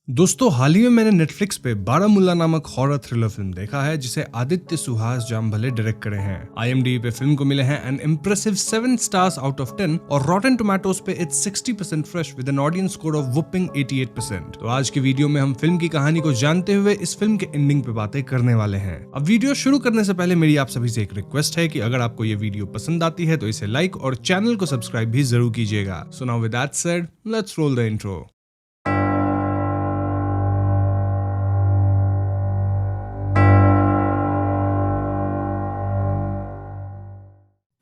दोस्तों हाल ही में मैंने नेटफ्लिक्स पे बारामुल्ला नामक हॉरर थ्रिलर फिल्म देखा है जिसे आदित्य सुहास जामभले डायरेक्ट करे हैं। IMDb पे फिल्म को मिले हैं N impressive 7 stars out of 10 और रॉटेन टोमेटोज पे it's 60% fresh with an audience score of whopping 88%। तो आज की वीडियो में हम फिल्म की कहानी को जानते हुए इस फिल्म के एंडिंग पे बातें करने वाले हैं। अब वीडियो शुरू करने से पहले मेरी आप सभी से एक रिक्वेस्ट है कि अगर आपको ये वीडियो पसंद आती है तो इसे लाइक और चैनल को सब्सक्राइब भी जरूर कीजिएगा। So now with that said, let's roll the intro.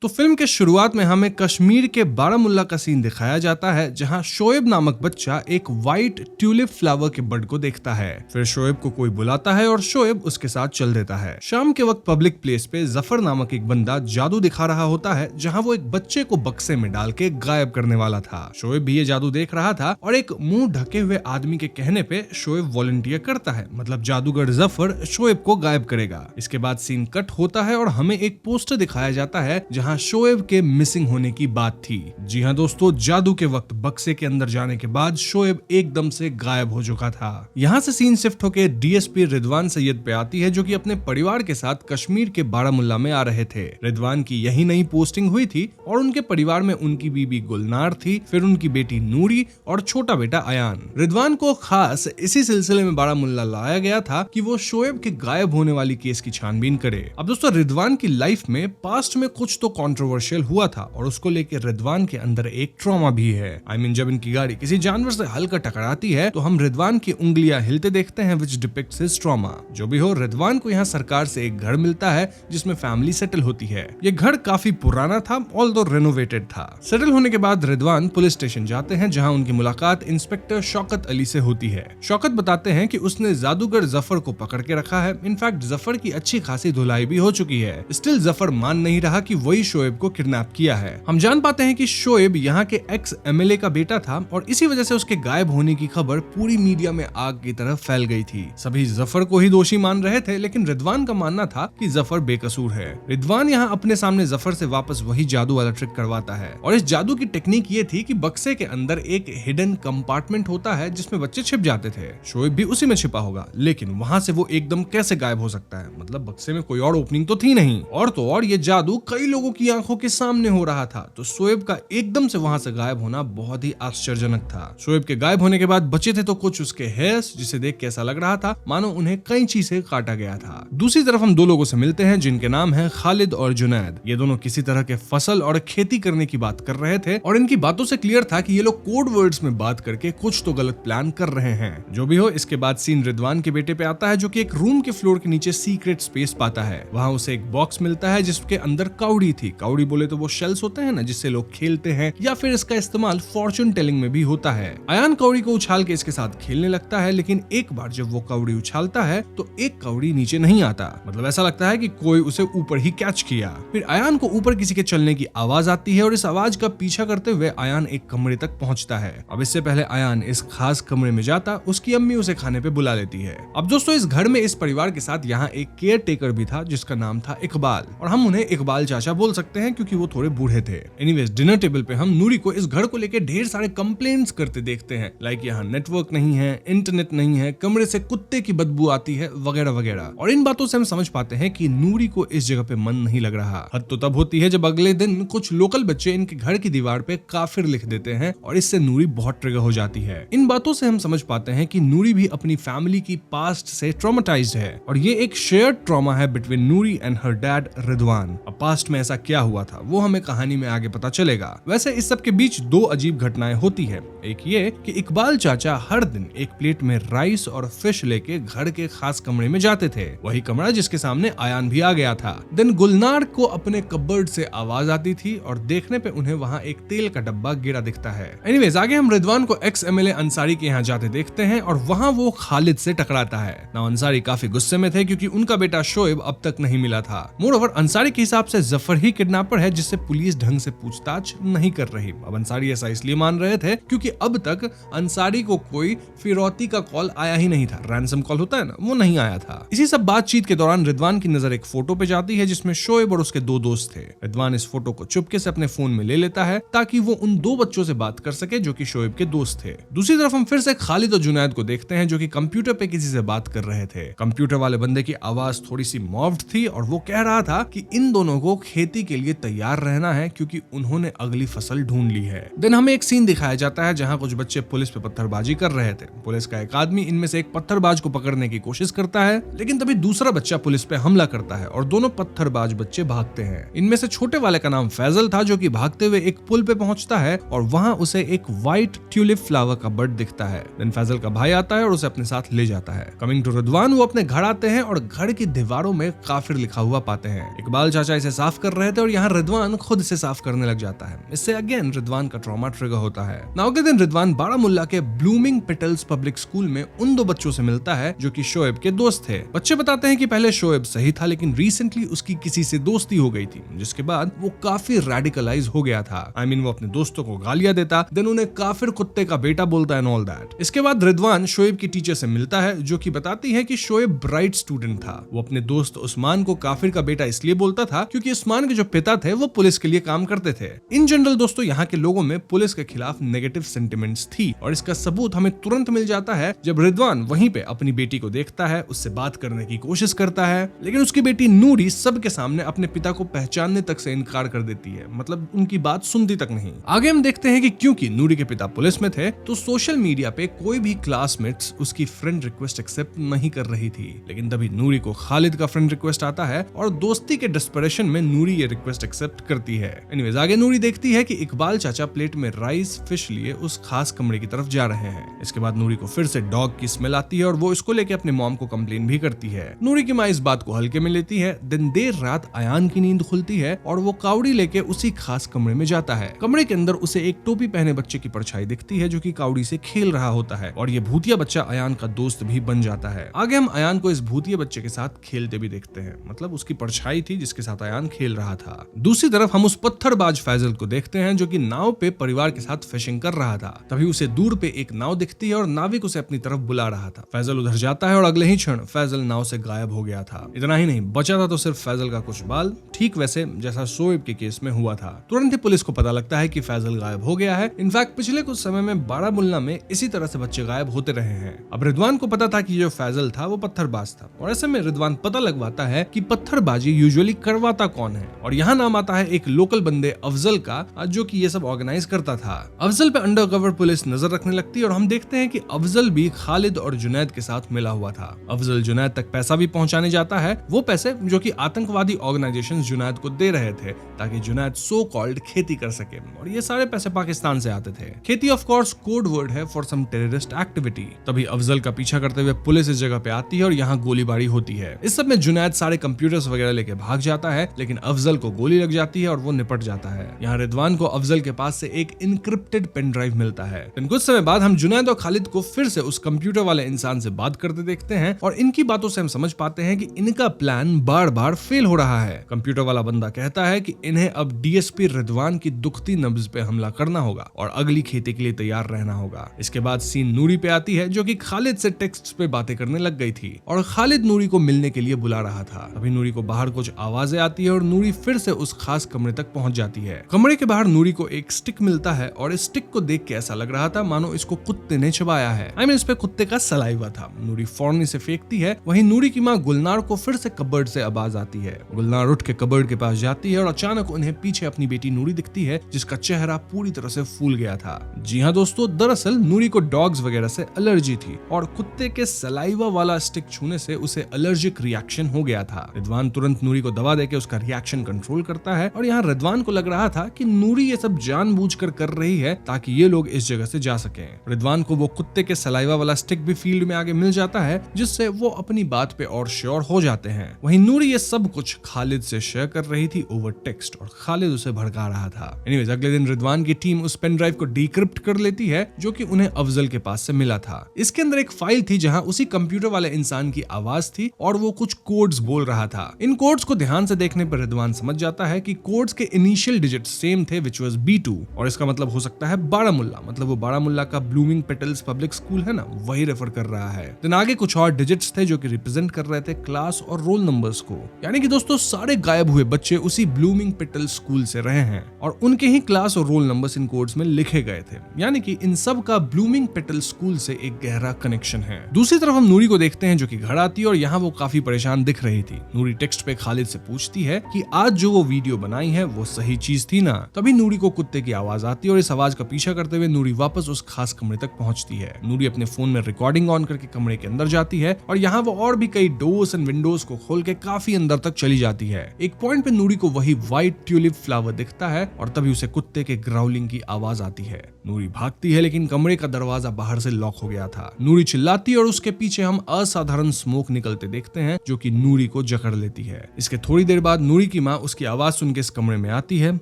तो फिल्म के शुरुआत में हमें कश्मीर के बारामुल्ला का सीन दिखाया जाता है जहां शोएब नामक बच्चा एक व्हाइट ट्यूलिप फ्लावर के बड को देखता है। फिर शोएब को कोई बुलाता है और शोएब उसके साथ चल देता है। शाम के वक्त पब्लिक प्लेस पे जफर नामक एक बंदा जादू दिखा रहा होता है जहां वो एक बच्चे को बक्से में डाल के गायब करने वाला था। शोएब भी ये जादू देख रहा था और एक मुंह ढके हुए आदमी के कहने पे शोएब वॉलंटियर करता है, मतलब जादूगर जफर शोएब को गायब करेगा। इसके बाद सीन कट होता है और हमें एक पोस्टर दिखाया जाता है जहां शोएब के मिसिंग होने की बात थी। जी हाँ दोस्तों, जादू के वक्त बक्से के अंदर जाने के बाद शोएब एकदम से गायब हो चुका था। यहाँ से सीन शिफ्ट होकर DSP रिदवान सैयद पे आती है जो कि अपने परिवार के साथ कश्मीर के बारामुल्ला में आ रहे थे। रिदवान की यही नई पोस्टिंग हुई थी और उनके परिवार में उनकी बीबी गुलनार थी, फिर उनकी बेटी नूरी और छोटा बेटा अयान। रिदवान को खास इसी सिलसिले में बारामुल्ला लाया गया था कि वो शोएब के गायब होने वाली केस की छानबीन करे। अब दोस्तों रिदवान की लाइफ में पास्ट में कुछ तो कंट्रोवर्शियल हुआ था और उसको लेकर रिदवान के अंदर एक ट्रॉमा भी है। जब इनकी गाड़ी किसी जानवर से हल्का टकराती है तो हम रिदवान की उंगलियां हिलते देखते हैं विच डिपिक्ट्स हिज ट्रॉमा। जो भी हो, रिदवान को यहाँ सरकार से एक घर मिलता है जिसमें फैमिली सेटल होती है। ये घर काफी पुराना था, ऑल्दो रेनोवेटेड था। सेटल होने के बाद रिदवान पुलिस स्टेशन जाते हैं जहाँ उनकी मुलाकात इंस्पेक्टर शौकत अली से होती है। शौकत बताते हैं कि उसने जादूगर जफर को पकड़ के रखा है। इनफैक्ट जफर की अच्छी खासी धुलाई भी हो चुकी है। स्टिल जफर मान नहीं रहा कि वही शोएब को किडनैप किया है। हम जान पाते हैं कि शोएब यहाँ के एक्स MLA का बेटा था और इसी वजह से उसके गायब होने की खबर पूरी मीडिया में आग की तरह फैल गई थी। सभी जफर को ही दोषी मान रहे थे, लेकिन रिदवान का मानना था कि जफर बेकसूर है। रिदवान यहाँ अपने सामने जफर से वापस वही जादू वाला ट्रिक करवाता है और इस जादू की टेक्निक ये थी कि बक्से के अंदर एक हिडन कंपार्टमेंट होता है जिसमें बच्चे छिप जाते थे। शोएब भी उसी में छिपा होगा, लेकिन वहाँ से वो एकदम कैसे गायब हो सकता है? मतलब बक्से में कोई और ओपनिंग तो थी नहीं। और तो और ये जादू कई लोगों की आंखों के सामने हो रहा था, तो शोएब का एकदम से वहां से गायब होना बहुत ही आश्चर्यजनक था। शोएब के गायब होने के बाद बचे थे तो कुछ उसके हेयर्स, जिसे देख के ऐसा लग रहा था मानो उन्हें कैंची से काटा गया था। दूसरी तरफ हम दो लोगों से मिलते हैं जिनके नाम है खालिद और जुनैद। ये दोनों किसी तरह के फसल और खेती करने की बात कर रहे थे और इनकी बातों से क्लियर था कि ये लोग कोड वर्ड्स में बात करके कुछ तो गलत प्लान कर रहे हैं। जो भी हो, इसके बाद सीन रिदवान के बेटे पे आता है जो कि एक रूम के फ्लोर के नीचे सीक्रेट स्पेस पाता है। वहां उसे एक बॉक्स मिलता है जिसके अंदर काउड़ी थी। काउड़ी बोले तो वो शेल्स होते हैं ना जिससे लोग खेलते हैं, या फिर इसका इस्तेमाल फॉर्चून टेलिंग में भी होता है। अयान कौड़ी को उछाल के इसके साथ खेलने लगता है, लेकिन एक बार जब वो कौड़ी उछालता है तो एक कौड़ी नीचे नहीं आता। मतलब ऐसा लगता है कि कोई उसे ऊपर ही कैच किया। फिर अयान को ऊपर किसी के चलने की आवाज आती है और इस आवाज का पीछा करते हुए अयान एक कमरे तक पहुंचता है। अब इससे पहले अयान इस खास कमरे में जाता, उसकी अम्मी उसे खाने पे बुला लेती है। अब दोस्तों इस घर में इस परिवार के साथ यहाँ एक केयर टेकर भी था जिसका नाम था इकबाल, और हम उन्हें इकबाल चाचा बोल सकते हैं क्योंकि वो थोड़े बूढ़े थे। एनीवेज, डिनर टेबल पे हम नूरी को इस घर को लेके ढेर सारे कंप्लेंट्स करते देखते हैं, लाइक यहाँ नेटवर्क नहीं है, इंटरनेट नहीं है, कमरे से कुत्ते की बदबू आती है, वगैरह वगैरह। और इन बातों से हम समझ पाते हैं कि नूरी को इस जगह पे मन नहीं लग रहा। हद तो तब होती है जब अगले दिन कुछ लोकल बच्चे इनके घर की दीवार पे काफिर लिख देते हैं और इससे नूरी बहुत ट्रिगर हो जाती है। इन बातों से हम समझ पाते हैं कि नूरी भी अपनी फैमिली की पास्ट से ट्रॉमेटाइज्ड है और ये एक शेयर्ड ट्रॉमा है between Noori and her dad Ridwan. अब पास्ट में ऐसा क्या हुआ था वो हमें कहानी में आगे पता चलेगा। वैसे इस सब के बीच दो अजीब घटनाएं होती है। एक ये कि इकबाल चाचा हर दिन एक प्लेट में राइस और फिश लेके घर के खास कमरे में जाते थे, वही कमरा जिसके सामने अयान भी आ गया था। देन गुलनार को अपने कबर्ड से आवाज आती थी और देखने पे उन्हें वहाँ एक तेल का डब्बा गिरा दिखता है। एनीवेज, आगे हम रिदवान को एक्स MLA अंसारी के यहाँ जाते देखते हैं और वहाँ वो खालिद से टकराता है। ना अंसारी काफी गुस्से में थे क्योंकि उनका बेटा शोएब अब तक नहीं मिला था। मोरओवर अंसारी के हिसाब से जफर ही किडनैपर है जिससे पुलिस ढंग से पूछताछ नहीं कर रही। अब अंसारी ऐसा इसलिए मान रहे थे क्योंकि अब तक अंसारी को कोई फिरौती का कॉल आया ही नहीं था, रैंसम कॉल होता है ना, वो नहीं आया था। इसी सब बातचीत के दौरान रिदवान की नजर एक फोटो पे जाती है जिसमें शोएब और उसके दो दोस्त थे। रिदवान इस फोटो को चुपके से अपने फोन में ले लेता है ताकि वो उन दो बच्चों से बात कर सके जो कि शोएब के दोस्त थे। दूसरी तरफ हम फिर से खालिद और जुनैद को देखते हैं जो कि कंप्यूटर पे किसी से बात कर रहे थे। कंप्यूटर वाले बंदे की आवाज थोड़ी सी मॉफ्ड थी और वो कह रहा था कि इन दोनों को खेती के लिए तैयार रहना है क्योंकि उन्होंने अगली फसल ढूंढ ली है। देन हमें एक सीन दिखाया जाता है जहां कुछ बच्चे पुलिस पे पत्थरबाजी कर रहे थे। पुलिस का एक आदमी इनमें से एक पत्थरबाज को पकड़ने की कोशिश करता है, लेकिन तभी दूसरा बच्चा पुलिस पे हमला करता है और दोनों पत्थरबाज बच्चे भागते हैं। इनमें से छोटे वाले का नाम फैजल था जो कि भागते हुए एक पुल पे पहुंचता है और वहां उसे एक व्हाइट ट्यूलिप फ्लावर का बर्ड दिखता है। देन फैजल का भाई आता है और उसे अपने साथ ले जाता है। कमिंग टू रिदवान, वो अपने घर आते हैं और घर की दीवारों में काफिर लिखा हुआ पाते हैं। इकबाल चाचा इसे साफ कर रहे थे और यहाँ रिदवान खुद इसे साफ करने लग जाता है। इससे अगेन रिदवान का ट्रॉमा ट्रिगर होता है। नाउ अगले दिन रिदवान बारामुल्ला के ब्लूमिंग पेटल्स पब्लिक स्कूल में उन दो बच्चों से मिलता है जो कि शोएब के दोस्त थे। बच्चे बताते हैं कि पहले शोएब सही था लेकिन रिसेंटली उसकी किसी से दोस्ती हो गई थी, जिसके बाद वो काफी रेडिकलाइज हो गया था। I mean, वो अपने दोस्तों को गालियां देता, देन उन्हें काफिर कुत्ते का बेटा बोलता एंड ऑल दैट। इसके बाद रिदवान शोएब की टीचर से मिलता है जो कि बताती है कि शोएब ब्राइट स्टूडेंट था। वो अपने दोस्त उस्मान को काफिर का बेटा इसलिए बोलता था क्योंकि उस्मान के जो पिता थे वो पुलिस के लिए काम करते थे। इन जनरल दोस्तों यहाँ के लोगों में पुलिस के खिलाफ नेगेटिव सेंटिमेंट्स थी और इसका सबूत हमें तुरंत मिल जाता है जब रिदवान वहीं पे अपनी बेटी को देखता है, उससे बात करने की कोशिश करता है, लेकिन उसकी बेटी नूरी सबके सामने अपने पिता को पहचानने तक से इनकार कर देती है, मतलब उनकी बात सुनती तक नहीं। आगे हम देखते हैं कि क्योंकि नूरी के पिता पुलिस में थे तो सोशल मीडिया पे कोई भी क्लासमेट्स उसकी फ्रेंड रिक्वेस्ट एक्सेप्ट नहीं कर रही थी, लेकिन तभी नूरी को खालिद का फ्रेंड रिक्वेस्ट आता है और दोस्ती के डिस्परेशन में नूरी ये रिक्वेस्ट एक्सेप्ट करती है। एनीवेज आगे नूरी देखती है कि इकबाल चाचा प्लेट में राइस फिश लिए उस खास कमरे की तरफ जा रहे हैं। इसके बाद नूरी को फिर से डॉग की स्मेल आती है और वो इसको लेके अपने मॉम को कंप्लेन भी करती है। नूरी की माँ इस बात को हल्के में लेती है। दिन देर रात अयान की नींद खुलती है और वो कावड़ी लेके उसी खास कमरे में जाता है। कमरे के अंदर उसे एक टोपी पहने बच्चे की परछाई दिखती है जो कि कावड़ी से खेल रहा होता है और ये भूतिया बच्चा अयान का दोस्त भी बन जाता है। आगे हम अयान को इस भूतिया बच्चे के साथ खेलते भी देखते हैं, मतलब उसकी परछाई थी जिसके साथ अयान खेल रहा था। दूसरी तरफ हम उस पत्थरबाज फैजल को देखते हैं जो कि नाव पे परिवार के साथ फिशिंग कर रहा था। तभी उसे दूर पे एक नाव दिखती है और नाविक उसे अपनी तरफ बुला रहा था। फैजल उधर जाता है और अगले ही क्षण फैजल नाव से गायब हो गया था। इतना ही नहीं, बचा था तो सिर्फ फैजल का कुछ बाल, ठीक वैसे जैसा शोएब के केस में हुआ था। तुरंत ही पुलिस को पता लगता है कि फैजल गायब हो गया है। इनफैक्ट पिछले कुछ समय में बारामुल्ला में इसी तरह से बच्चे गायब होते रहे हैं। अब रिदवान को पता था कि जो फैजल था वो पत्थरबाज था और ऐसे में रिदवान पता लगवाता है कि पत्थरबाजी यूजुअली करवाता कौन है और यहाँ नाम आता है एक लोकल बंदे अफजल का जो कि ये सब ऑर्गेनाइज करता था। अफजल पे अंडरकवर पुलिस नजर रखने लगती है और हम देखते हैं कि अफजल भी खालिद और जुनैद के साथ मिला हुआ था। अफजल जुनैद तक पैसा भी पहुंचाने जाता है, वो पैसे जो कि आतंकवादी ऑर्गेनाइजेशन जुनैद को दे रहे थे ताकि जुनैद सो कॉल्ड खेती कर सके और ये सारे पैसे पाकिस्तान से आते थे। खेती ऑफ कोर्स कोड वर्ड है फॉर सम टेररिस्ट एक्टिविटी। तभी अफजल का पीछा करते हुए पुलिस इस जगह पे आती है और यहाँ गोलीबारी होती है। इस सब में जुनैद सारे कंप्यूटर्स वगैरह लेके भाग जाता है, लेकिन अफजल को गोली लग जाती है और वो निपट जाता है। यहाँ रिदवान को अफजल के पास से एक इनक्रिप्टेड पेन ड्राइव मिलता है। कुछ समय बाद हम जुनैद और खालिद को फिर से उस कंप्यूटर वाले इंसान से बात करते देखते हैं और इनकी बातों से हम समझ पाते हैं कि इनका प्लान बार बार फेल हो रहा है। कंप्यूटर वाला बंदा कहता है कि इन्हें अब डीएसपी रिदवान की दुखती नब्ज पे हमला करना होगा और अगली खेती के लिए तैयार रहना होगा। इसके बाद सीन नूरी पे आती है जो कि खालिद से टेक्स्ट पे बातें करने लग गई थी और खालिद नूरी को मिलने के लिए बुला रहा था। अभी नूरी को बाहर कुछ आवाजें आती है और नूरी फिर से उस खास कमरे तक पहुंच जाती है। कमरे के बाहर नूरी को एक स्टिक मिलता है और इस स्टिक को देख के ऐसा लग रहा था मानो इसको कुत्ते ने चबाया है। इस पे कुत्ते का सलाइवा था। नूरी फौरन इसे फेंकती है। वहीं नूरी की माँ गुलनार को फिर से कबर्ड से आवाज आती है। गुलनार उठ के कबर्ड के पास जाती है और अचानक उन्हें पीछे अपनी बेटी नूरी दिखती है जिसका चेहरा पूरी तरह से फूल गया था। जी हाँ दोस्तों, दरअसल नूरी को डॉग्स वगैरह से एलर्जी थी और कुत्ते के सलाइवा वाला स्टिक छूने से उसे एलर्जिक रिएक्शन हो गया था। रिदवान तुरंत नूरी को दवा देके उसका रिएक्शन कंट्रोल करता है और यहाँ रिदवान को लग रहा था कि नूरी ये सब जानबूझकर कर रही है ताकि ये लोग इस जगह से जा सकें। रिदवान को वो कुत्ते के सलाइवा वाला स्टिक भी फील्ड में आगे मिल जाता है जिससे वो अपनी बात पे और श्योर हो जाते हैं। वहीं नूरी ये सब कुछ खालिद से शेयर कर रही थी ओवर टेक्स्ट और खालिद उसे भड़का रहा था। एनीवेज अगले दिन रिदवान की टीम उस पेन ड्राइव को डिक्रिप्ट कर लेती है जो कि उन्हें अफजल के पास से मिला था। इसके अंदर एक फाइल थी जहां उसी कंप्यूटर वाले इंसान की आवाज थी और वो कुछ कोड्स बोल रहा था। इन कोड्स को ध्यान से देखने पर रिदवान समझ जाता है कि कोड्स के इनिशियल डिजिट सेम थे, विच वाज B2, और इसका मतलब हो सकता है बारामुल्ला, मतलब वो बारामुल्ला का ब्लूमिंग पेटल्स पब्लिक स्कूल है ना, वही रेफर कर रहा है। देन आगे कुछ और डिजिट्स थे जो कि रिप्रेजेंट कर रहे थे क्लास और रोल नंबर्स को, यानी कि दोस्तों सारे गायब हुए बच्चे उसी ब्लूमिंग पेटल स्कूल से रहे हैं और उनके ही क्लास और रोल नंबर्स इन कोड्स में लिखे गए थे, यानी कि इन सब का ब्लूमिंग पेटल स्कूल से एक गहरा कनेक्शन है। दूसरी तरफ हम नूरी को देखते हैं जो कि घर आती है और यहाँ वो काफी परेशान दिख रही थी। नूरी टेक्स्ट पे खालिद से पूछती है कि आज जो वो वीडियो बनाई है वो सही चीज थी ना। तभी नूरी को कुत्ते की आवाज आती है और इस आवाज का पीछा करते हुए नूरी वापस उस खास कमरे तक पहुंचती है। नूरी अपने फोन में रिकॉर्डिंग ऑन करके कमरे के अंदर जाती है और यहाँ वो और भी कई डोर्स एंड विंडोज को खोल के काफी अंदर तक चली जाती है। एक पॉइंट पे नूरी को वही व्हाइट ट्यूलिप फ्लावर दिखता है और तभी उसे कुत्ते के ग्राउलिंग की आवाज आती है। नूरी भागती है लेकिन कमरे का दरवाजा बाहर से लॉक हो गया था। नूरी चिल्लाती है और उसके पीछे हम असाधारण स्मोक निकलते देखते हैं जो कि नूरी को जकड़ लेती है। इसके थोड़ी देर बाद नूरी की माँ उसकी आवाज सुन के इस कमरे में आती है,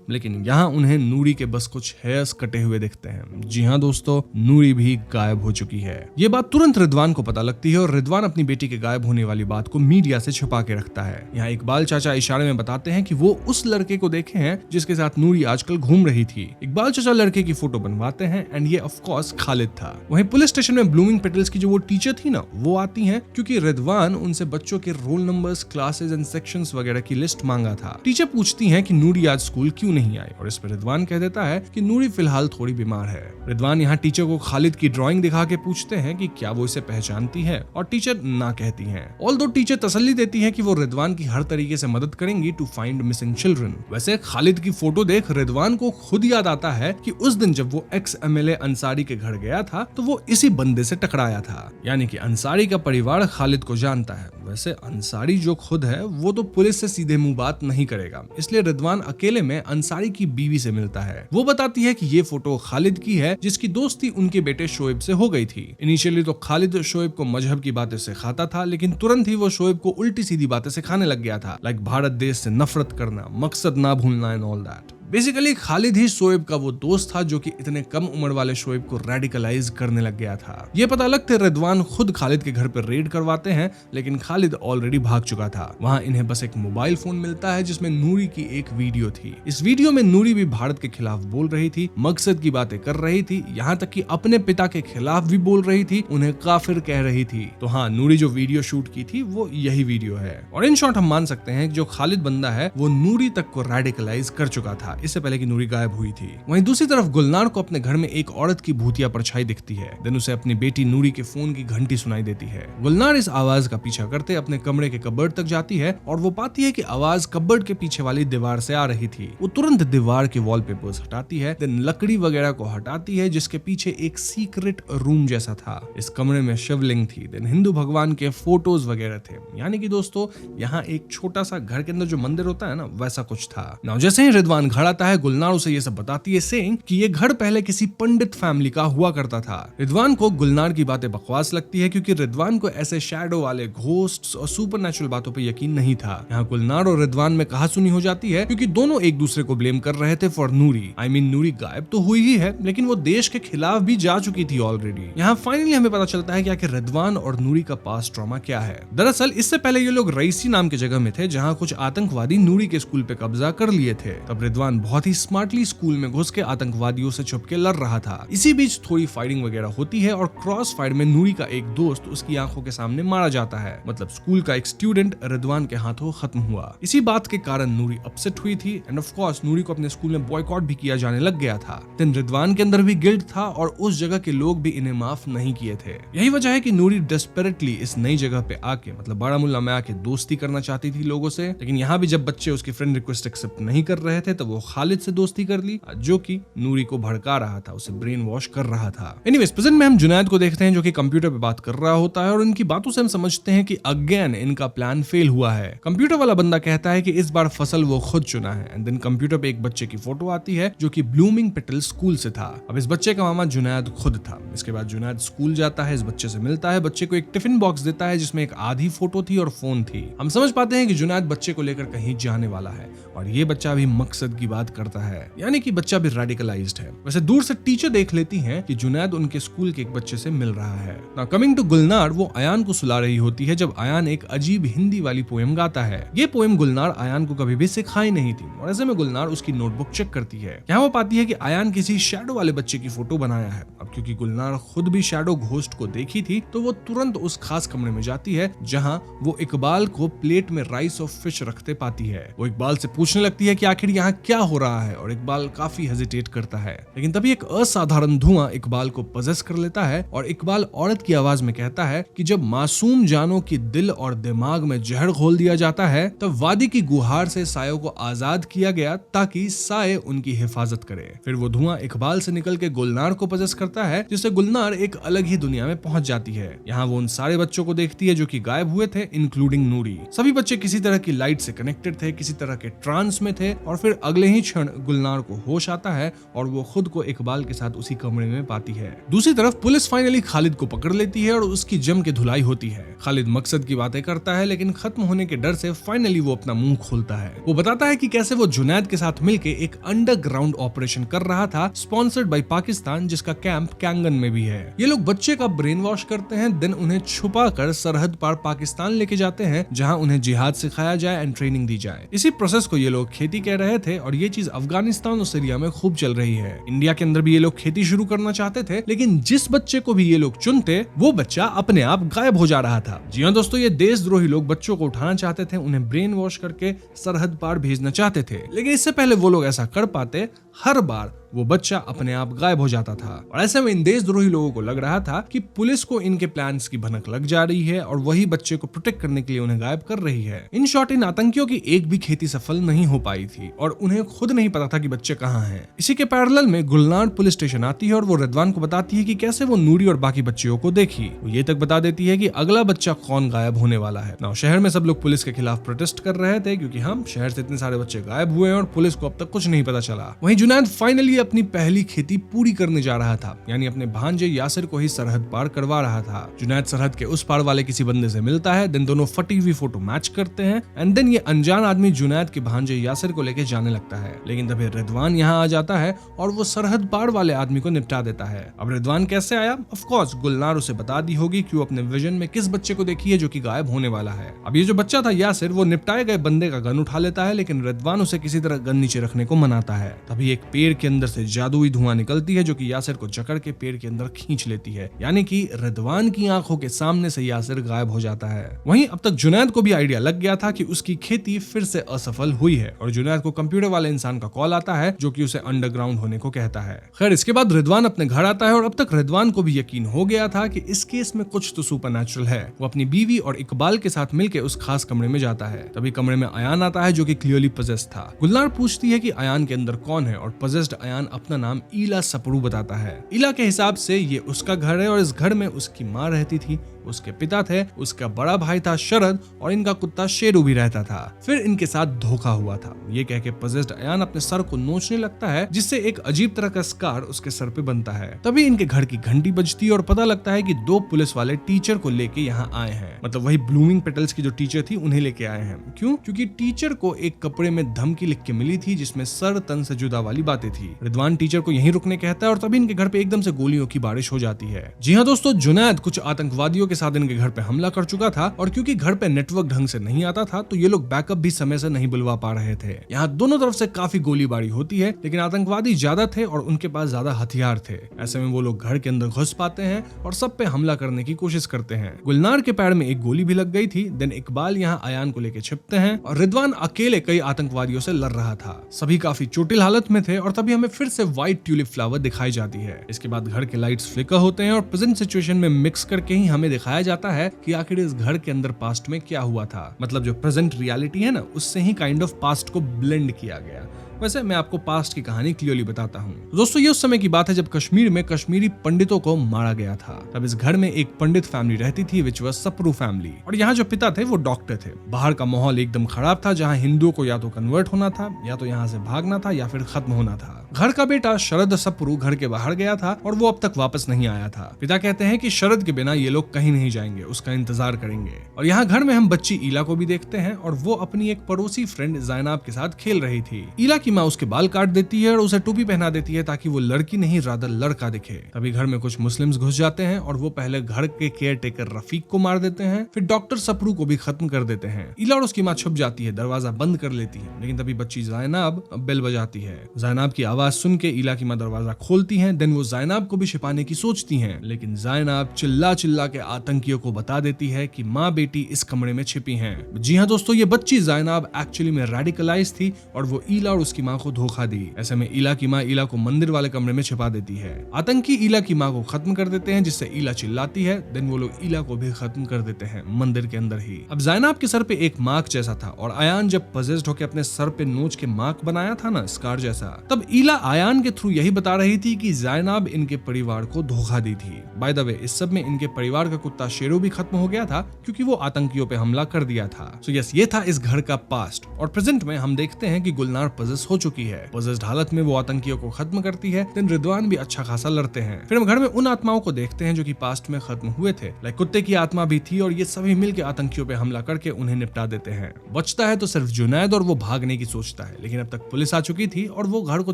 लेकिन यहाँ उन्हें नूरी के बस कुछ हेयर्स कटे हुए दिखते हैं। जी हाँ दोस्तों, नूरी भी गायब हो चुकी है। ये बात तुरंत रिदवान को पता लगती है और रिदवान अपनी बेटी के गायब होने वाली बात को मीडिया से छुपा के रखता है। यहाँ इकबाल चाचा इशारे में बताते हैं कि वो उस लड़के को देखे हैं जिसके साथ नूरी आजकल घूम रही थी। इकबाल चाचा लड़के की फोटो बनवाते हैं एंड ये ऑफ कोर्स खालिद था। वहीं पुलिस स्टेशन में ब्लूमिंग पेटल्स की जो वो टीचर थी ना, वो आती हैं क्योंकि रिदवान उनसे बच्चों के roll numbers, classes and sections वगैरह की लिस्ट मांगा था। टीचर पूछती हैं कि नूरी आज स्कूल क्यों नहीं आई और इस पर रिदवान कह देता है कि नूरी फिलहाल थोड़ी बीमार है। रिदवान यहाँ टीचर को खालिद की ड्राइंग दिखा के पूछते हैं कि क्या वो इसे पहचानती है और टीचर ना कहती हैं। ऑल्दो टीचर तसल्ली देती है कि वो रिदवान की हर तरीके से मदद करेंगी टू फाइंड मिसिंग चिल्ड्रन। वैसे खालिद की फोटो देख रिदवान को खुद याद आता है कि उस दिन जब वो एक्स MLA अंसारी के घर गया था तो वो इसी बंदे से टकराया था, यानी कि अंसारी का परिवार खालिद को जानता है। वैसे अंसारी जो खुद है वो तो पुलिस से सीधे मुंह बात नहीं करेगा, इसलिए रिदवान अकेले में अंसारी की बीवी से मिलता है। वो बताती है कि ये फोटो खालिद की है जिसकी दोस्ती उनके बेटे शोएब से हो गई थी। इनिशियली तो खालिद शोएब को मजहब की बातें सिखाता था, लेकिन तुरंत ही वो शोएब को उल्टी सीधी बातें सिखाने लग गया था, लाइक भारत देश से नफरत करना, मकसद ना भूलना and all that. Basically Khalid ही शोएब का वो दोस्त था जो कि इतने कम उम्र वाले शोएब को रेडिकलाइज करने लग गया था। ये पता लगते रिदवान खुद खालिद के घर पर रेड करवाते हैं, लेकिन खालिद ऑलरेडी भाग चुका था। वहाँ इन्हें बस एक मोबाइल फोन मिलता है जिसमें नूरी की एक वीडियो थी। इस वीडियो में नूरी भी भारत के खिलाफ बोल रही थी, मकसद की बातें कर रही थी, यहाँ तक कि अपने पिता के खिलाफ भी बोल रही थी, उन्हें काफिर कह रही थी। तो हाँ, नूरी जो वीडियो शूट की थी वो यही वीडियो है। और इन शॉर्ट हम मान सकते हैं कि जो खालिद बंदा है वो नूरी तक को रेडिकलाइज कर चुका था इससे पहले कि नूरी गायब हुई थी। वहीं दूसरी तरफ गुलनार को अपने घर में एक औरत की भूतिया परछाई दिखती है। देन उसे अपनी बेटी नूरी के फोन की घंटी सुनाई देती है। गुलनार इस आवाज का पीछा करते अपने कमरे के कबर्ड तक जाती है और वो पाती है कि आवाज कबर्ड के पीछे वाली दीवार से आ रही थी। वो तुरंत दीवार के वॉलपेपर्स हटाती है, देन लकड़ी वगैरह को हटाती है जिसके पीछे एक सीक्रेट रूम जैसा था। इस कमरे में शिवलिंग थी, देन हिंदू भगवान के फोटोज वगैरह थे, यानी कि दोस्तों यहाँ एक छोटा सा घर के अंदर जो मंदिर होता है ना, वैसा कुछ था। नाउ जैसे ही रिदवान घर आता है, गुलनार उसे ये सब बताती है, सेइंग कि ये घर पहले किसी पंडित फैमिली का हुआ करता था। रिदवान को गुलनार की बातें बकवास लगती है क्योंकि रिदवान को ऐसे शैडो वाले घोस्ट्स और सुपरनैचुरल बातों पे यकीन नहीं था। यहाँ गुलनार और रिदवान में कहासुनी हो जाती है क्योंकि दोनों एक दूसरे को ब्लेम कर रहे थे फॉर नूरी। आई मीन नूरी गायब तो हुई ही है, लेकिन वो देश के खिलाफ भी जा चुकी थी ऑलरेडी। यहाँ फाइनली हमें पता चलता है कि आखिर रिदवान और नूरी का पास्ट ट्रॉमा क्या है। दरअसल इससे पहले ये लोग रईसी नाम की जगह में थे जहाँ कुछ आतंकवादी नूरी के स्कूल पे कब्जा कर लिए थे। तब रिदवान बहुत ही स्मार्टली स्कूल में घुस के आतंकवादियों से छुप के लड़ रहा था। इसी बीच थोड़ी फायरिंग वगैरह होती है और क्रॉस फायर में नूरी का एक दोस्त उसकी आंखों के सामने मारा जाता है। मतलब स्कूल का एक स्टूडेंट रिदवान के हाथों खत्म हुआ। इसी बात के कारण नूरी अपसेट हुई थी एंड ऑफ कोर्स नूरी को अपने स्कूल में बॉयकॉट भी किया जाने लग गया था। देन रिदवान के अंदर भी गिल्ट था और उस जगह के लोग भी इन्हें माफ नहीं किए थे। यही वजह है कि नूरी डेस्परेटली इस नई जगह पे आके मतलब बारामुल्ला में आके दोस्ती करना चाहती थी लोगों से, लेकिन यहाँ भी जब बच्चे उसकी फ्रेंड रिक्वेस्ट एक्सेप्ट नहीं कर रहे थे तो वो खालिद से दोस्ती कर ली जो कि नूरी को भड़का रहा था, उसे ब्रेन वॉश कर रहा था। एनीवेज प्रेजेंट में हम जुनैद को देखते हैं जो कि कंप्यूटर पे बात कर रहा होता है और इनकी बातों से हम समझते हैं कि अगेन इनका प्लान फेल हुआ है। कंप्यूटर वाला बंदा कहता है कि इस बार फसल वो खुद चुना है एंड देन कंप्यूटर पे एक बच्चे की फोटो आती है जो कि ब्लूमिंग पेटल स्कूल से था। अब इस बच्चे का मामा जुनैद खुद था। इसके बाद जुनैद स्कूल जाता है, इस बच्चे से मिलता है, बच्चे को एक टिफिन बॉक्स देता है जिसमें एक आधी फोटो थी और फोन थी। हम समझ पाते हैं कि जुनैद बच्चे को लेकर कहीं जाने वाला है और ये बच्चा भी मकसद की बात करता है, यानी कि बच्चा भी रेडिकलाइज्ड है। वैसे दूर से टीचर देख लेती हैं कि जुनैद उनके स्कूल के एक बच्चे से मिल रहा है। नाउ कमिंग टू गुलनार, वो अयान को सुला रही होती है जब अयान एक अजीब हिंदी वाली पोएम गाता है। ये पोएम गुलनार अयान को कभी भी सिखाई नहीं थी और ऐसे में गुलनार उसकी नोटबुक चेक करती है। यहाँ वो पाती है कि अयान किसी शैडो वाले बच्चे की फोटो बनाया है। अब क्योंकि गुलनार खुद भी शैडो घोस्ट को देखी थी तो वो तुरंत उस खास कमरे में जाती है जहाँ वो इकबाल को प्लेट में राइस और फिश रखते पाती है। वो इकबाल से पूछने लगती है कि आखिर यहाँ क्या हो रहा है और इकबाल काफी हेजिटेट करता है, लेकिन तभी एक असाधारण धुआं इकबाल को पजेस कर लेता है और इकबाल औरत की आवाज में कहता है कि जब मासूम जानों की दिल और दिमाग में जहर घोल दिया जाता है तब वादी की गुहार से सायों को आजाद किया गया ताकि साये उनकी हिफाजत करे। फिर वो धुआं इकबाल से निकल के गुलनार को पजेस करता है जिससे गुलनार एक अलग ही दुनिया में पहुंच जाती है। यहाँ वो उन सारे बच्चों को देखती है जो कि गायब हुए थे, इंक्लूडिंग नूरी। सभी बच्चे किसी तरह की लाइट से कनेक्टेड थे, किसी तरह के ट्रांस में थे और फिर अगले ही क्षण गुलनार को होश आता है और वो खुद को इकबाल के साथ उसी कमरे में पाती है। दूसरी तरफ पुलिस फाइनली खालिद को पकड़ लेती है और उसकी जम के धुलाई होती है। खालिद मकसद की बातें करता है लेकिन खत्म होने के डर से फाइनली वो अपना मुंह खोलता है। वो बताता है कि कैसे वो जुनैद के साथ मिलके एक अंडरग्राउंड ऑपरेशन कर रहा था स्पॉन्सर्ड बाय पाकिस्तान, जिसका कैंप कैंगन में भी है। ये लोग बच्चे का ब्रेन वॉश करते हैं, देन उन्हें छुपा कर सरहद पार पाकिस्तान लेके जाते हैं जहां उन्हें जिहाद सिखाया जाए एंड ट्रेनिंग दी जाए। इसी प्रोसेस को ये लोग खेती कह रहे थे और ये चीज अफगानिस्तान और सीरिया में खूब चल रही है। इंडिया के अंदर भी ये लोग खेती शुरू करना चाहते थे, लेकिन जिस बच्चे को भी ये लोग चुनते वो बच्चा अपने आप गायब हो जा रहा था। जी हाँ दोस्तों, ये देशद्रोही लोग बच्चों को उठाना चाहते थे, उन्हें ब्रेन वॉश करके सरहद पार भेजना चाहते थे, लेकिन इससे पहले वो लोग ऐसा कर पाते हर बार वो बच्चा अपने आप गायब हो जाता था। और ऐसे में इन देशद्रोही लोगों को लग रहा था कि पुलिस को इनके प्लान्स की भनक लग जा रही है और वही बच्चे को प्रोटेक्ट करने के लिए उन्हें गायब कर रही है। इन शॉर्ट, इन आतंकियों की एक भी खेती सफल नहीं हो पाई थी और उन्हें खुद नहीं पता था कि बच्चे कहाँ हैं। इसी के पैरेलल में गुलनार पुलिस स्टेशन आती है और वो रिदवान को बताती है कि कैसे वो नूरी और बाकी बच्चियों को देखी। वो ये तक बता देती है कि अगला बच्चा कौन गायब होने वाला है। नाउ शहर में सब लोग पुलिस के खिलाफ प्रोटेस्ट कर रहे थे क्योंकि हम शहर से इतने सारे बच्चे गायब हुए हैं और पुलिस को अब तक कुछ नहीं पता चला। वहीं जुनैद फाइनली अपनी पहली खेती पूरी करने जा रहा था, यानी अपने भांजे यासिर को ही सरहद पार करवा रहा था। जुनैद सरहद के उस पार वाले किसी बंदे से मिलता है, देन दोनों फटी हुई फोटो मैच करते हैं एंड देन ये अनजान आदमी जुनैद के भांजे यासिर को लेके जाने लगता है। लेकिन तभी रिदवान यहाँ आ जाता है और वो सरहद पार वाले आदमी को निपटा देता है। अब रिदवान कैसे आया? ऑफ कोर्स गुलनार उसे बता दी होगी कि वो अपने विजन में किस बच्चे को देखी है जो कि गायब होने वाला है। अब ये जो बच्चा था यासिर, वो निपटाए गए बंदे का गन उठा लेता है, लेकिन रिदवान उसे किसी तरह गन नीचे रखने को मनाता है। तभी एक पेड़ के अंदर से जादुई धुआं निकलती है जो कि यासिर को जकड़ के पेड़ के अंदर खींच लेती है, यानी कि रिदवान की आंखों के सामने से यासिर गायब हो जाता है। वहीं अब तक जुनैद को भी आइडिया लग गया था कि उसकी खेती फिर से असफल हुई है और जुनैद को कंप्यूटर वाले इंसान का कॉल आता है जो कि उसे अंडरग्राउंड होने को कहता है। खैर, इसके बाद रिदवान अपने घर आता है और अब तक रिदवान को भी यकीन हो गया था कि इस केस में कुछ तो सुपरनैचुरल है। वो अपनी बीवी और इकबाल के साथ मिलकर उस खास कमरे में जाता है। तभी कमरे में अयान आता है जो कि क्लियरली पजेस्ड था। गुलनार पूछती है कि अयान के अंदर कौन है और पजेस्ड अयान अपना नाम ईला सपरू बताता है। ईला के हिसाब से ये उसका घर है और इस घर में उसकी माँ रहती थी, उसके पिता थे, उसका बड़ा भाई था शरद और इनका कुत्ता शेरू भी रहता था। फिर इनके साथ धोखा हुआ था। ये कह के पजेस्ड अयान अपने सर को नोचने लगता है जिससे एक अजीब तरह का स्कार उसके सर पे बनता है। तभी इनके घर की घंटी बजती है और पता लगता है कि दो पुलिस वाले टीचर को लेके यहाँ आए हैं। मतलब वही ब्लूमिंग पेटल्स की जो टीचर थी उन्हें लेके आए हैं। क्यों? क्योंकि टीचर को एक कपड़े में धमकी लिख के मिली थी जिसमें सर तन से जुदा वाली बातें थी। रिदवान टीचर को यहीं रुकने कहता है और तभी इनके घर पे एकदम से गोलियों की बारिश हो जाती है। जी हाँ दोस्तों, जुनैद कुछ आतंकवादियों के साथ इनके घर पे हमला कर चुका था और क्योंकि घर पे नेटवर्क ढंग से नहीं आता था तो ये लोग बैकअप भी समय से नहीं बुलवा पा रहे थे। यहाँ दोनों तरफ से काफी गोलीबारी होती है, लेकिन आतंकवादी ज्यादा थे और उनके पास ज्यादा हथियार थे। ऐसे में वो लोग घर के अंदर घुस पाते हैं और सब पे हमला करने की कोशिश करते हैं। गुलनार के पैर में एक गोली भी लग गई थी। देन इकबाल यहाँ अयान को लेके छिपते हैं और रिदवान अकेले कई आतंकवादियों से लड़ रहा था। सभी काफी चोटिल हालत में थे और तभी हमें फिर से व्हाइट ट्यूलिप फ्लावर दिखाई जाती है। इसके बाद घर के लाइट्स फ्लिकर होते हैं और प्रेजेंट सिचुएशन में मिक्स करके ही हमें दिखाया जाता है कि आखिर इस घर के अंदर पास्ट में क्या हुआ था। मतलब जो प्रेजेंट रियलिटी है ना, उससे ही काइंड ऑफ पास्ट को ब्लेंड किया गया। वैसे मैं आपको पास्ट की कहानी क्लियरली बताता हूँ। दोस्तों, ये उस समय की बात है जब कश्मीर में कश्मीरी पंडितों को मारा गया था। तब इस घर में एक पंडित फैमिली रहती थी विच वाज सपरू फैमिली, और यहाँ जो पिता थे वो डॉक्टर थे। बाहर का माहौल एकदम खराब था जहाँ हिंदुओं को या तो कन्वर्ट होना था या तो यहाँ से भागना था या फिर खत्म होना था। घर का बेटा शरद सपरू घर के बाहर गया था और वो अब तक वापस नहीं आया था। पिता कहते हैं कि शरद के बिना ये लोग कहीं नहीं जाएंगे, उसका इंतजार करेंगे। और यहाँ घर में हम बच्ची ईला को भी देखते हैं और वो अपनी एक पड़ोसी फ्रेंड ज़ैनब के साथ खेल रही थी। ईला की माँ उसके बाल काट देती है और उसे टोपी पहना देती है ताकि वो लड़की नहीं रादर लड़का दिखे। तभी घर में कुछ मुस्लिम्स घुस जाते हैं और वो पहले घर के केयर टेकर रफीक को मार देते हैं, फिर डॉक्टर सपरू को भी खत्म कर देते हैं। इला और उसकी माँ छुप जाती है, दरवाजा बंद कर लेती है, लेकिन तभी बच्ची ज़ैनब बेल बजाती है। ज़ैनब की आवाज सुन के इला की माँ दरवाजा खोलती है। देन वो ज़ैनब को भी छिपाने की सोचती हैं, लेकिन ज़ैनब चिल्ला चिल्ला के आतंकियों को बता देती है कि माँ बेटी इस कमरे में छिपी हैं। जी हाँ दोस्तों, ये बच्ची ज़ैनब एक्चुअली में रेडिकलाइज थी और वो इला और उसकी माँ को धोखा दी। ऐसे में इला की माँ इला को मंदिर वाले कमरे में छिपा देती है। आतंकी इला की माँ को खत्म कर देते हैं, जिससे इला चिल्लाती है। देन वो लोग इला को भी खत्म कर देते हैं मंदिर के अंदर ही। अब ज़ैनब के सर पे एक मार्क जैसा था और आयान जब पजेस्ड होकर अपने सर पे नोच के मार्क बनाया था ना, स्कार जैसा, तब इला आयान के थ्रू यही बता रही थी कि ज़ैनब इनके परिवार को धोखा दी थी। बाय द वे, इस सब में इनके परिवार का कुत्ता शेरू भी खत्म हो गया था क्योंकि वो आतंकियों पे हमला कर दिया था। सो यस, ये था इस घर का पास्ट। और प्रेजेंट में हम देखते हैं कि गुलनार पजेस हो चुकी है। पजेस्ड हालत में वो आतंकियों को खत्म करती है। देन रिदवान भी अच्छा खासा लड़ते हैं। फिर हम घर में उन आत्माओं को देखते हैं जो कि पास्ट में खत्म हुए थे। लाइक कुत्ते की आत्मा भी थी और ये सभी मिलकर आतंकियों पे हमला करके उन्हें निपटा देते हैं। बचता है तो सिर्फ जुनैद और वो भागने की सोचता है, लेकिन अब तक पुलिस आ चुकी थी और वो घर को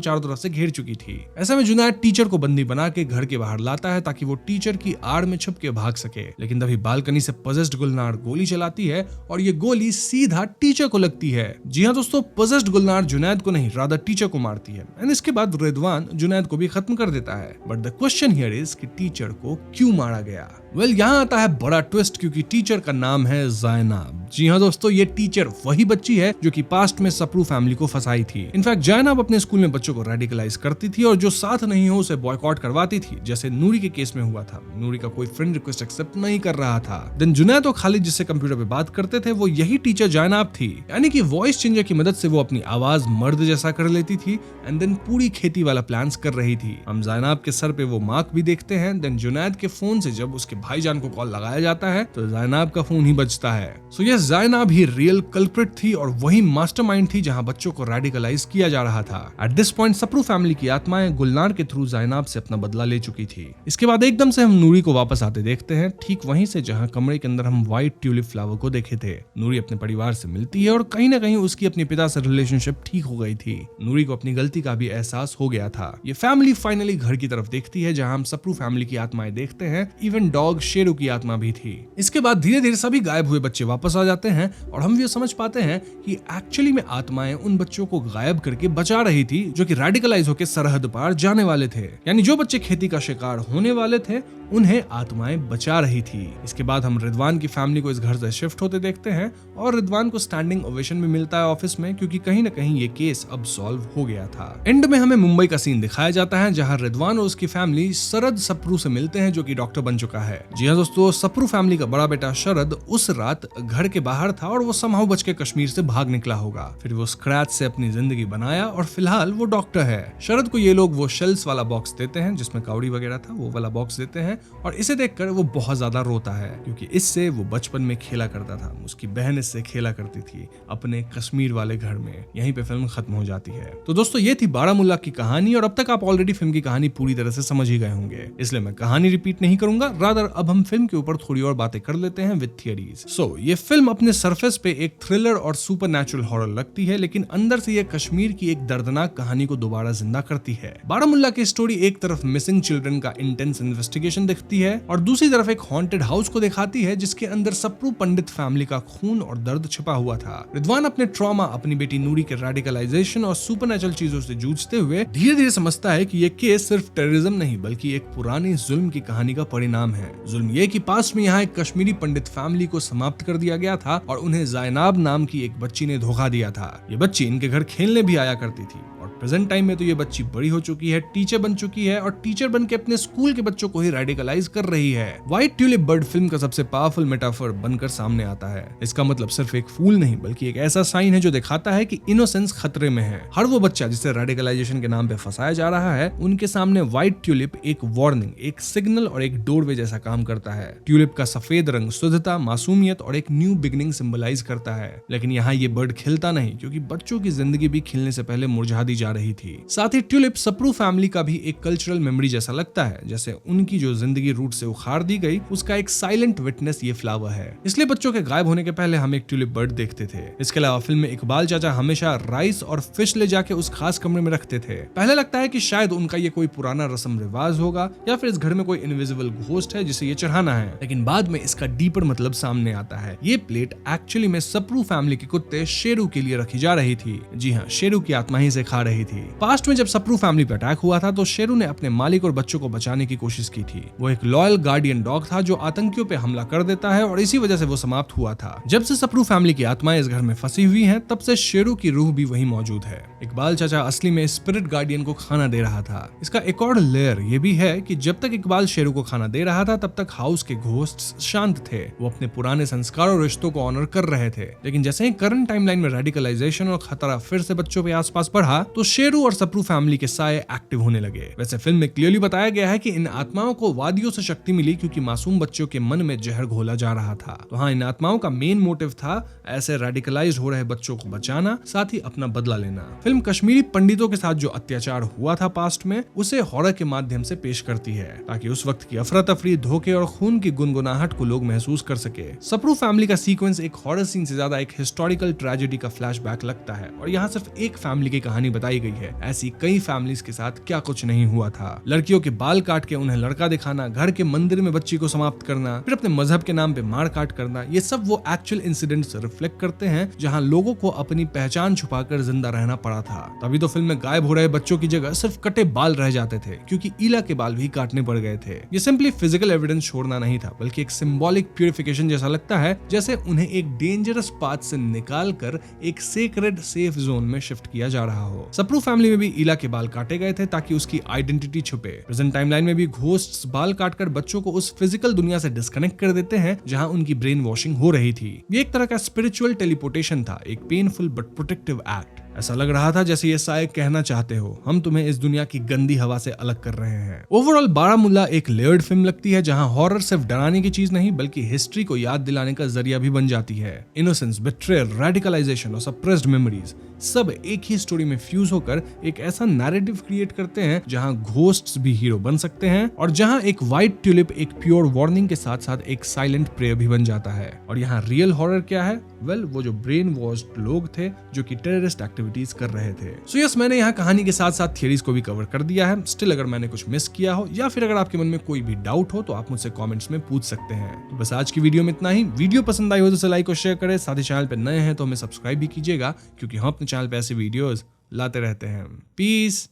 चारों तरफ से घेर चुकी थी। ऐसे में जुनैद टीचर को बंदी बना के घर के बाहर लाता है ताकि वो टीचर की आड़ में छुप के भाग सके। लेकिन तभी बालकनी से पजेस्ड गुलनार गोली चलाती है और ये गोली सीधा टीचर को लगती है। जी हाँ दोस्तों, पजेस्ड गुलनार जुनैद को नहीं रादर टीचर को मारती है। एंड इसके बाद रिदवान जुनैद को भी खत्म कर देता है। But the question here is कि टीचर को क्यों मारा गया? वेल, यहाँ आता है बड़ा ट्विस्ट, क्योंकि टीचर का नाम है ज़ैनब। जी हाँ दोस्तों, ये टीचर वही बच्ची है जो कि पास्ट में सपरू फैमिली को फंसाई थी। इनफैक्ट ज़ैनब अपने स्कूल में बच्चों को रेडिकलाइज करती थी और जो साथ नहीं हो उसे बॉयकॉट करवाती थी, जैसे नूरी के केस में हुआ था। नूरी का कोई फ्रेंड रिक्वेस्ट एक्सेप्ट नहीं कर रहा था। देन जुनैद और खालिद जिससे कंप्यूटर पे बात करते थे, वो यही टीचर ज़ैनब थी। यानी कि वॉइस चेंजर की मदद से वो अपनी आवाज मर्द जैसा कर लेती थी एंड देन पूरी खेती वाला प्लान्स कर रही थी। हम ज़ैनब के सर पे वो मार्क भी देखते हैं। देन जुनैद के फोन से जब उसके भाईजान को कॉल लगाया जाता है तो ज़ैनब का फोन ही बजता है। सो यस, ज़ैनब ही रियल कल्प्रिट थी और वही मास्टरमाइंड थी जहां बच्चों को रेडिकलाइज किया जा रहा था। At this point Sapru family की आत्माएं गुलनार के थ्रू ज़ैनब से अपना बदला ले चुकी थी। इसके बाद एकदम से हम नूरी को वापस आते देखते हैं, ठीक वहीं से जहां कमरे के अंदर हम व्हाइट ट्यूलिप फ्लावर को देखे थे। नूरी अपने परिवार से मिलती है और कहीं ना कहीं उसकी अपने पिता से रिलेशनशिप ठीक हो गई थी। नूरी को अपनी गलती का भी एहसास हो गया था। ये फैमिली फाइनली घर की तरफ देखती है जहां हम सपरू फैमिली की आत्माएं देखते हैं। इवन डॉग शेरू की आत्मा भी थी। इसके बाद धीरे धीरे सभी गायब हुए बच्चे वापस आ जाते हैं और हम ये समझ पाते हैं कि एक्चुअली में आत्माएं उन बच्चों को गायब करके बचा रही थी जो कि रेडिकलाइज होकर सरहद पार जाने वाले थे। यानी जो बच्चे खेती का शिकार होने वाले थे उन्हें आत्माएं बचा रही थी। इसके बाद हम रिदवान की फैमिली को इस घर से शिफ्ट होते देखते हैं और रिदवान को स्टैंडिंग ओवेशन भी मिलता है ऑफिस में, क्योंकि कहीं ना कहीं ये केस अब सॉल्व हो गया था। एंड में हमें मुंबई का सीन दिखाया जाता है जहां रिदवान और उसकी फैमिली शरद सपरू से मिलते हैं जो कि डॉक्टर बन चुका है। जी हाँ दोस्तों, सपरू फैमिली का बड़ा बेटा शरद उस रात घर के बाहर था और वो समहाउ बच के कश्मीर से भाग निकला होगा। फिर वो स्क्रैच से अपनी जिंदगी बनाया और फिलहाल वो डॉक्टर है। शरद को ये लोग वो शेल्स वाला बॉक्स देते हैं जिसमें काउडी वगैरह था, वो वाला बॉक्स देते हैं और इसे देखकर वो बहुत ज्यादा रोता है क्योंकि इससे वो बचपन में खेला करता था। उसकी बहन इससे खेला करती थी अपने कश्मीर वाले घर में। यहीं पे फिल्म खत्म हो जाती है। तो दोस्तों, ये थी बारामुल्ला की कहानी और अब तक आप ऑलरेडी फिल्म की कहानी पूरी तरह से समझ ही गए होंगे, इसलिए मैं कहानी रिपीट नहीं करूंगा। रादर अब हम फिल्म के ऊपर थोड़ी और बातें कर लेते हैं विद थियरीज। सो ये फिल्म अपने सरफेस पे एक थ्रिलर और सुपरनैचुरल हॉरर लगती है, लेकिन अंदर से ये कश्मीर की एक दर्दनाक कहानी को दोबारा जिंदा करती है। बारामुल्ला की स्टोरी एक तरफ मिसिंग चिल्ड्रन का इंटेंस इन्वेस्टिगेशन दिखती है और दूसरी तरफ एक हॉन्टेड हाउस को दिखाती है जिसके अंदर सपरू पंडित फैमिली का खून और दर्द छिपा हुआ था। रिदवान अपने ट्रॉमा, अपनी बेटी नूरी के रेडिकलाइजेशन और सुपरनैचुरल चीजों से जूझते हुए धीरे धीरे समझता है कि ये केस सिर्फ टेररिज्म नहीं बल्कि एक पुरानी जुल्म की कहानी का परिणाम है। जुल्म ये कि पास में यहाँ एक कश्मीरी पंडित फैमिली को समाप्त कर दिया गया था और उन्हें ज़ैनब नाम की एक बच्ची ने धोखा दिया था। ये बच्ची इनके घर खेलने भी आया करती थी और प्रेजेंट टाइम में तो ये बच्ची बड़ी हो चुकी है, टीचर बन चुकी है और टीचर बन के अपने स्कूल के बच्चों को ही रेडिकलाइज कर रही है। व्हाइट ट्यूलिप बर्ड फिल्म का सबसे पावरफुल मेटाफर बनकर सामने आता है। इसका मतलब सिर्फ एक फूल नहीं बल्कि एक ऐसा साइन है जो दिखाता है कि इनोसेंस खतरे में है। हर वो बच्चा जिसे रेडिकलाइजेशन के नाम पे फंसाया जा रहा है, उनके सामने व्हाइट ट्यूलिप एक वार्निंग, एक सिग्नल और एक डोरवे जैसा काम करता है। ट्यूलिप का सफेद रंग शुद्धता, मासूमियत और एक न्यू बिगनिंग सिंबलाइज करता है। लेकिन यहाँ ये बर्ड खिलता नहीं क्योंकि बच्चों की जिंदगी भी खिलने से पहले मुरझा दी जा जा रही थी। साथ ही ट्यूलिप सप्रू फैमिली का भी एक कल्चरल मेमोरी जैसा लगता है, जैसे उनकी जो जिंदगी रूट से उखाड़ दी गई उसका एक साइलेंट विटनेस ये फ्लावर है। इसलिए बच्चों के गायब होने के पहले हम एक ट्यूलिप बर्ड देखते थे। इसके अलावा फिल्म में इकबाल चाचा हमेशा राइस और फिश ले जाके उस खास कमरे में रखते थे। पहले लगता है कि शायद उनका ये कोई पुराना रस्म रिवाज होगा या फिर इस घर में कोई इनविजिबल घोस्ट है जिसे ये चढ़ाना है, लेकिन बाद में इसका डीपर मतलब सामने आता है। ये प्लेट एक्चुअली में सप्रू फैमिली के कुत्ते शेरू के लिए रखी जा रही थी। जी हाँ, शेरू की आत्मा ही से खा रही थी। पास्ट में जब सप्रू फैमिली पे अटैक हुआ था तो शेरू ने अपने मालिक और बच्चों को बचाने की कोशिश की थी। वो एक लॉयल गार्डियन डॉग था जो आतंकियों पे हमला कर देता है और इसी वजह से वो समाप्त हुआ था। जब से सप्रू फैमिली की आत्माएं इस घर में फंसी हुई हैं, तब से शेरू की रूह भी वहीं मौजूद है। इकबाल चाचा असली में स्पिरिट गार्डियन को खाना दे रहा था। इसका एक और लेयर ये भी है कि जब तक इकबाल शेरू को खाना दे रहा था तब तक हाउस के घोस्ट्स शांत थे। वो अपने पुराने संस्कार और रिश्तों को ऑनर कर रहे थे। लेकिन जैसे ही करंट टाइमलाइन में रेडिकलाइजेशन और खतरा फिर से बच्चों के आसपास बढ़ा तो शेरू और सप्रू फैमिली के साए एक्टिव होने लगे। वैसे फिल्म में क्लियरली बताया गया है कि इन आत्माओं को वादियों से शक्ति मिली क्योंकि मासूम बच्चों के मन में जहर घोला जा रहा था। तो हाँ, इन आत्माओं का मेन मोटिव था ऐसे रेडिकलाइज हो रहे बच्चों को बचाना, साथ ही अपना बदला लेना। फिल्म कश्मीरी पंडितों के साथ जो अत्याचार हुआ था पास्ट में, उसे हॉरर के माध्यम से पेश करती है ताकि उस वक्त की अफरा तफरी, धोखे और खून की गुनगुनाहट को लोग महसूस कर सके। सप्रू फैमिली का सीक्वेंस एक हॉरर सीन से ज्यादा एक हिस्टोरिकल ट्रेजेडी का फ्लैशबैक लगता है और यहाँ सिर्फ एक फैमिली की कहानी बताई गई है। ऐसी कई फैमिलीज के साथ क्या कुछ नहीं हुआ था। लड़कियों के बाल काट के उन्हें लड़का दिखाना, घर के मंदिर में बच्ची को समाप्त करना, फिर अपने मजहब के नाम पे मार काट करना, ये सब वो एक्चुअल इंसिडेंट्स रिफ्लेक्ट करते हैं जहां लोगों को अपनी पहचान छुपाकर जिंदा रहना पड़ा था। तभी तो फिल्म में गायब हो रहे बच्चों की जगह सिर्फ कटे बाल रह जाते थे क्योंकि ईला के बाल भी काटने पड़ गए थे। ये सिंपली फिजिकल एविडेंस छोड़ना नहीं था बल्कि एक सिंबॉलिक प्यूरिफिकेशन जैसा लगता है, जैसे उन्हें एक डेंजरस पाथ से निकाल कर एक सेक्रेड सेफ जोन में शिफ्ट किया जा रहा हो। सप्रू फैमिली में भी ईला के बाल काटे गए थे ताकि उसकी आइडेंटिटी छुपे। प्रेजेंट टाइमलाइन में भी घोस्ट्स बाल काटकर बच्चों को उस फिजिकल दुनिया से डिस्कनेक्ट कर देते हैं जहां उनकी ब्रेन वॉशिंग हो रही थी। ये एक तरह का स्पिरिचुअल टेलीपोर्टेशन था, एक पेनफुल बट प्रोटेक्टिव एक्ट। ऐसा लग रहा था जैसे ये साए कहना चाहते हो, हम तुम्हें इस दुनिया की गंदी हवा से अलग कर रहे हैं। ओवरऑल बारामुल्ला एक लेयर्ड फिल्म लगती है जहां हॉरर सिर्फ डराने की चीज नहीं बल्कि हिस्ट्री को याद दिलाने का जरिया भी बन जाती है। इनोसेंस, बिट्रेयल, रेडिकलाइजेशन और सप्रेस्ड मेमोरीज सब एक ही स्टोरी में फ्यूज होकर एक ऐसा नैरेटिव क्रिएट करते हैं जहां घोस्ट्स भी हीरो बन सकते हैं और जहां एक व्हाइट ट्यूलिप एक प्योर वार्निंग के साथ साथ एक साइलेंट प्रेयर भी बन जाता है। और यहाँ रियल हॉरर क्या है? वेल, वो जो ब्रेन वॉश्ड लोग थे जो कि टेररिस्ट एक्टिविटीज कर रहे थे। सो यस, मैंने यहाँ कहानी के साथ साथ थियरीज को भी कवर कर दिया है। स्टिल अगर मैंने कुछ मिस किया हो या फिर अगर आपके मन में कोई भी डाउट हो तो आप मुझसे कमेंट्स में पूछ सकते हैं। तो बस आज की वीडियो में इतना ही। वीडियो पसंद आई हो तो इसे लाइक और शेयर करें, साथ ही चैनल पे नए हैं तो हमें सब्सक्राइब भी कीजिएगा क्योंकि हम अपने चैनल पे ऐसे वीडियोस लाते रहते हैं। पीस।